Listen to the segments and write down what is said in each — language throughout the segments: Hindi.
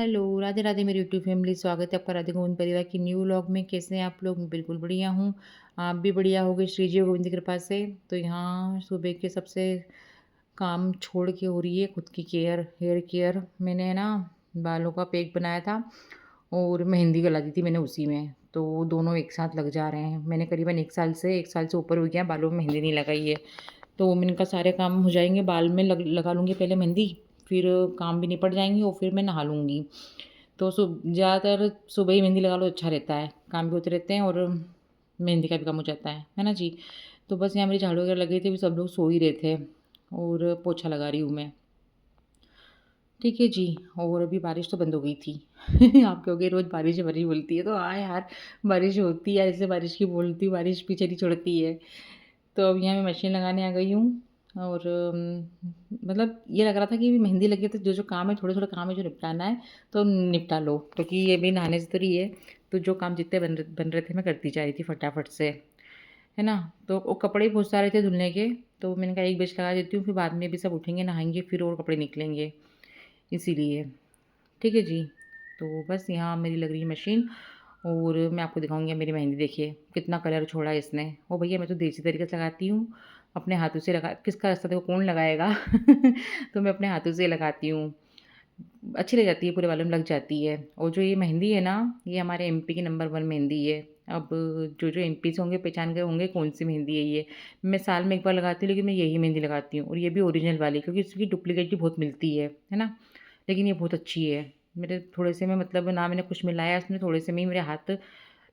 हेलो, राधे राधे मेरी यूट्यूब फैमिली। स्वागत है आपका राधे गोविंद परिवार की न्यू व्लॉग में। कैसे हैं आप लोग? मैं बिल्कुल बढ़िया हूँ। आप भी बढ़िया होगे श्री जी गोविंद की कृपा से। तो यहाँ सुबह के सबसे काम छोड़ के हो रही है खुद की केयर, हेयर केयर। मैंने ना बालों का पैक बनाया था और मेहंदी गला दी थी मैंने उसी में। तो वो दोनों एक साथ लग जा रहे हैं। मैंने करीबन 1 साल से ऊपर हो गया बालों में मेहंदी नहीं लगाई है। तो मैंने कहा सारे काम हो जाएंगे, बाल में लगा लूँगी पहले मेहंदी, फिर काम भी निपट जाएंगी और फिर मैं नहा लूँगी। तो ज़्यादातर सुबह ही मेहंदी लगा लो अच्छा रहता है, काम भी होते रहते हैं और मेहंदी का भी काम हो जाता है ना जी। तो बस यहाँ मेरी झाड़ू वगैरह लगी थी, अभी सब लोग सो ही रहे थे और पोछा लगा रही हूँ मैं। ठीक है जी। और अभी बारिश तो बंद हो गई थी। आप कहोगे रोज़ बारिश बारिश बोलती है, तो हाँ यार, बारिश होती है ऐसे, बारिश की बोलती हूँ, बारिश पीछे नहीं छोड़ती है। तो अब यहाँ मैं मशीन लगाने आ गई हूँ और मतलब ये लग रहा था कि मेहंदी लगी है तो जो जो काम है, थोड़े थोड़े काम है जो निपटाना है तो निपटा लो, क्योंकि ये भी नहाने से तो रही है। तो जो काम जितने बन रहे थे मैं करती जा रही थी फटाफट से, है ना। तो वो कपड़े भी बहुत सारे थे धुलने के। तो मैंने कहा एक बेच लगा देती हूँ, फिर बाद में भी सब उठेंगे नहाएंगे फिर और कपड़े निकलेंगे, इसीलिए। ठीक है जी। तो बस यहाँ मेरी लग रही है मशीन और मैं आपको दिखाऊंगी मेरी मेहंदी। देखिए कितना कलर छोड़ा है इसने। ओ भैया, मैं तो देसी तरीके से लगाती हूँ, अपने हाथों से लगा, किसका रास्ता देखो कौन लगाएगा। तो मैं अपने हाथों से लगाती हूँ, अच्छी लग जाती है, पूरे बालों में लग जाती है। और जो ये मेहंदी है ना, ये हमारे एमपी की नंबर 1 मेहंदी है। अब जो जो एमपी से होंगे पहचान गए होंगे कौन सी मेहंदी है ये। मैं साल में एक बार लगाती हूँ, लेकिन मैं यही मेहंदी लगाती हूँ और ये भी ओरिजिनल वाली, क्योंकि इसकी डुप्लीकेट भी बहुत मिलती है ना। लेकिन ये बहुत अच्छी है। मेरे थोड़े से में मतलब ना मैंने कुछ मिलाया इसमें, थोड़े से में ही मेरे हाथ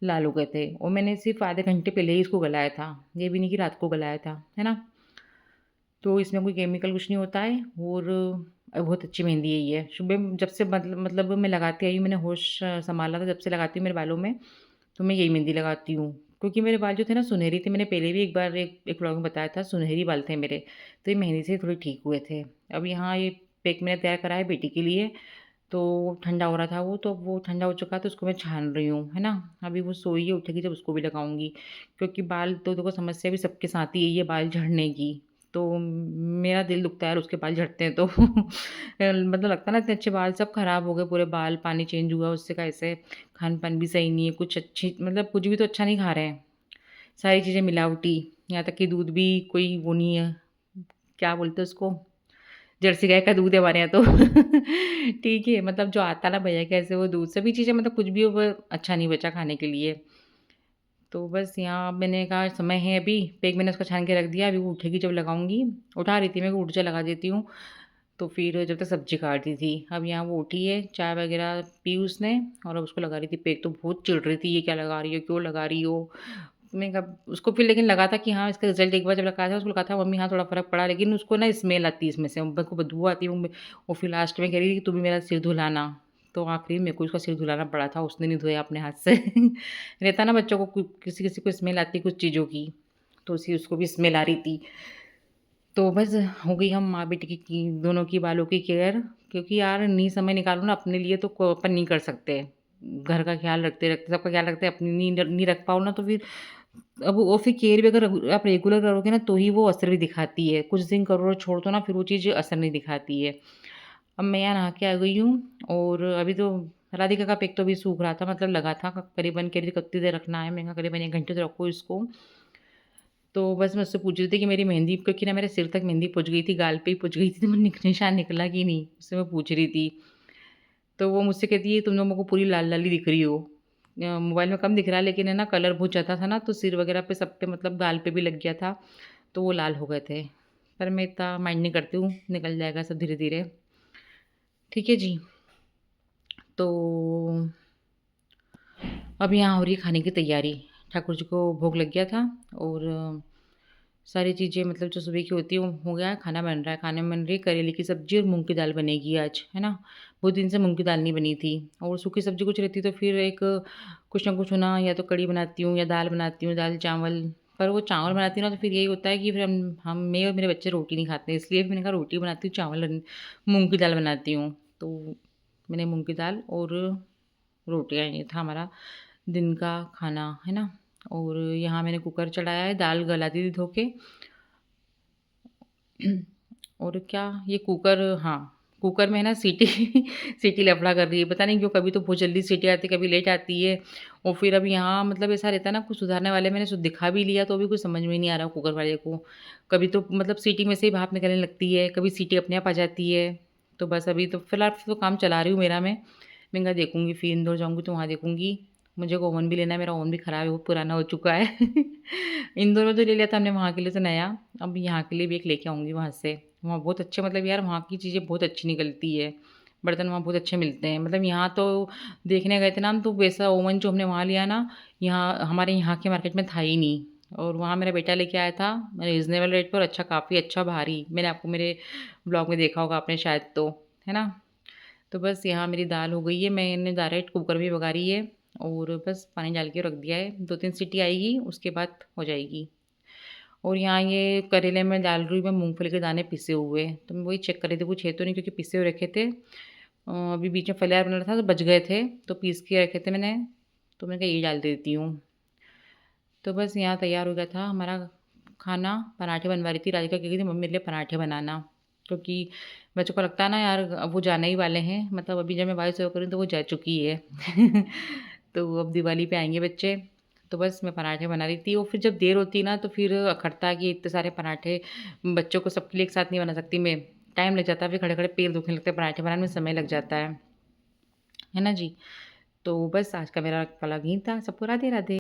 लाल हो गए थे और मैंने सिर्फ आधे घंटे पहले ही इसको गलाया था, ये भी नहीं कि रात को गलाया था, है ना। तो इसमें कोई केमिकल कुछ नहीं होता है और बहुत अच्छी मेहंदी है ये। सुबह जब से मतलब मैं लगाती आई हूँ, मैंने होश संभाला था जब से लगाती हूँ मेरे बालों में, तो मैं यही मेहंदी लगाती हूँ। क्योंकि मेरे बाल जो थे ना सुनहरी थे, मैंने पहले भी एक बार एक व्लॉग में बताया था, सुनहरी बाल थे मेरे। तो ये मेहंदी से थोड़े ठीक हुए थे। अब यहाँ ये पैक मैंने तैयार करा है बेटी के लिए। तो ठंडा हो रहा था वो, तो वो ठंडा हो चुका तो उसको मैं छान रही हूँ, है ना। अभी वो सोई है, उठेगी जब उसको भी लगाऊंगी। क्योंकि बाल तो देखो समस्या भी सबके साथ ही है ये बाल झड़ने की। तो मेरा दिल दुखता है यार उसके बाल झड़ते हैं तो। मतलब लगता है ना इतने अच्छे बाल सब खराब हो गए पूरे बाल, पानी चेंज हुआ उससे, कैसे खान पान भी सही नहीं है, कुछ अच्छी मतलब कुछ भी तो अच्छा नहीं खा रहे हैं, सारी चीज़ें मिलावटी। यहाँ तक कि दूध भी कोई वो नहीं है, क्या बोलते हैं उसको, जर्सी गाय का दूध है हमारे यहाँ तो। ठीक है, मतलब जो आता ना भैया कैसे वो दूध सभी चीज़ें, मतलब कुछ भी वो अच्छा नहीं बचा खाने के लिए। तो बस यहाँ मैंने कहा समय है अभी, पैक मैंने उसका छान के रख दिया, अभी वो उठेगी जब लगाऊंगी। उठा रही थी मैं, उठ जा लगा देती हूँ। तो फिर जब तक सब्जी काट रही थी, अब यहाँ वो उठी है, चाय वगैरह पी उसने और अब उसको लगा रही थी पैक। तो बहुत चिढ़ रही थी, ये क्या लगा रही हो, क्यों लगा रही हो। मैंने कहा उसको, फिर लेकिन लगा था कि हाँ इसका रिजल्ट एक बार जब लगाया था उसको लगा था मम्मी हाँ थोड़ा फ़र्क पड़ा, लेकिन उसको ना स्मेल आती है इसमें से, मेरे को बदबू आती है वो फिर लास्ट में कह रही थी कि तू भी मेरा सिर धुलाना। तो आखिरी में मेरे को उसका सिर धुलाना पड़ा था, उसने नहीं धोया अपने हाथ से। रहता ना बच्चों को किसी किसी को स्मेल आती है कुछ चीज़ों की, तो उसी उसको भी स्मेल आ रही थी। तो बस हो गई हम माँ बेटी की दोनों की बालों की केयर। क्योंकि यार नहीं समय निकालो ना अपने लिए तो अपन नहीं कर सकते। घर का ख्याल रखते रखते सबका ख्याल रखते अपनी नहीं रख पाओ ना, तो फिर अब वो फिर केयर भी अगर आप रेगुलर करोगे ना तो ही वो असर भी दिखाती है। कुछ दिन करो और छोड़ दो ना, फिर वो चीज़ असर नहीं दिखाती है। अब मैं यहाँ नहा के आ गई हूँ और अभी तो राधिका का पैक तो अभी सूख रहा था, मतलब लगा था करीबन, कह रही थी कितनी देर रखना है, मैं कहा करीबन 1 घंटे तो रखो इसको। तो बस मैं उससे पूछ रही थी कि मेरी मेहंदी, क्योंकि ना मेरे सिर तक मेहंदी पहुँच गई थी, गाल पे ही पहुँच गई थी, तो निशान निकला कि नहीं, उससे मैं पूछ रही थी। तो वो मुझसे कहती है तुम लोग मेरे को पूरी लाल-लाल ही दिख रही हो। मोबाइल में कम दिख रहा है लेकिन है ना कलर बहुत ज़्यादा था ना, तो सिर वगैरह पे सब पे मतलब गाल पे भी लग गया था, तो वो लाल हो गए थे। पर मैं इतना माइंड नहीं करती हूँ, निकल जाएगा सब धीरे-धीरे। ठीक है जी। तो अब यहाँ हो रही है खाने की तैयारी। ठाकुर जी को भोग लग गया था और सारी चीज़ें मतलब जो सुबह की होती है वो हो गया है, खाना बन रहा है। खाने में बन रही है करेले की सब्ज़ी और मूँग की दाल बनेगी आज, है ना। बहुत दिन से मूँग की दाल नहीं बनी थी और सूखी सब्ज़ी कुछ रहती तो फिर एक कुछ ना कुछ होना, या तो कढ़ी बनाती हूँ या दाल बनाती हूँ, दाल-चावल। पर वो चावल बनाती हूँ ना तो फिर यही होता है कि फिर हम मैं और मेरे बच्चे रोटी नहीं खाते, इसलिए फिर मैंने कहा रोटी बनाती हूँ, चावल मूँग की दाल बनाती हूँ। तो मैंने मूँग की दाल और रोटियाँ, ये था हमारा दिन का खाना, है ना। और यहाँ मैंने कुकर चढ़ाया है, दाल गला दी थी धो के। और क्या ये कुकर, हाँ, कुकर में है ना सीटी सीटी लफड़ा कर रही है, पता नहीं क्यों, कभी तो बहुत जल्दी सीटी आती है, कभी लेट आती है। और फिर अब यहाँ मतलब ऐसा रहता है ना, कुछ सुधारने वाले मैंने दिखा भी लिया तो भी कुछ समझ में नहीं आ रहा कुकर वाले को। कभी तो मतलब सीटी में से ही भाप निकलने लगती है, कभी सीटी अपने आप आ जाती है। तो बस अभी तो फिलहाल तो काम चला रही हूँ मेरा मैं कहा देखूँगी, फिर इंदौर जाऊँगी तो वहाँ देखूँगी। मुझे एक ओवन भी लेना है, मेरा ओवन भी ख़राब है, वो पुराना हो चुका है। इंदौर में तो ले लिया था हमने वहाँ के लिए तो नया, अब यहाँ के लिए भी एक लेके आऊँगी वहाँ से। वहाँ बहुत अच्छे, मतलब यार वहाँ की चीज़ें बहुत अच्छी निकलती है, बर्तन वहाँ बहुत अच्छे मिलते हैं। मतलब यहाँ तो देखने गए थे ना हम, तो वैसा ओवन जो हमने वहाँ लिया ना, यहाँ हमारे यहाँ के मार्केट में था ही नहीं। और वहाँ मेरा बेटा लेके आया था रीज़नेबल रेट पर, अच्छा काफ़ी अच्छा भारी, मैंने आपको मेरे ब्लॉग में देखा होगा आपने शायद तो, है ना? तो बस यहाँ मेरी दाल हो गई है, मैंने डायरेक्ट कुकर में बघारी है और बस पानी डाल के रख दिया है, 2-3 सीटी आएगी उसके बाद हो जाएगी। और यहाँ ये करेले में डाल रही हूँ मैं मूँगफली के दाने पिसे हुए, तो मैं वही चेक कर रही थी कुछ है तो नहीं, क्योंकि पिसे हुए रखे थे। अभी बीच में फलियार बना रहा था तो बच गए थे, तो पीस के रखे थे मैंने, तो मैंने कहा ये डाल देती हूँ। तो बस यहाँ तैयार हो गया था हमारा खाना, पराठे बनवा रही थी, राधिका कह रही थी मम्मी मेरे लिए पराठे बनाना, क्योंकि बच्चों को लगता है ना यार अब वो जाने ही वाले हैं, मतलब अभी जब मैं वॉइस ओवर करूँ तो वो जा चुकी है। तो अब दिवाली पे आएँगे बच्चे, तो बस मैं पराठे बना रही थी। और फिर जब देर होती है ना तो फिर अखरता है कि इतने सारे पराठे बच्चों को सबके लिए एक साथ नहीं बना सकती मैं, टाइम लग जाता है, फिर खड़े-खड़े पैर दुखने लगते हैं, पराठे बनाने में समय लग जाता है ना जी? तो बस आज का मेरा वाला यही था। सबको राधे-राधे।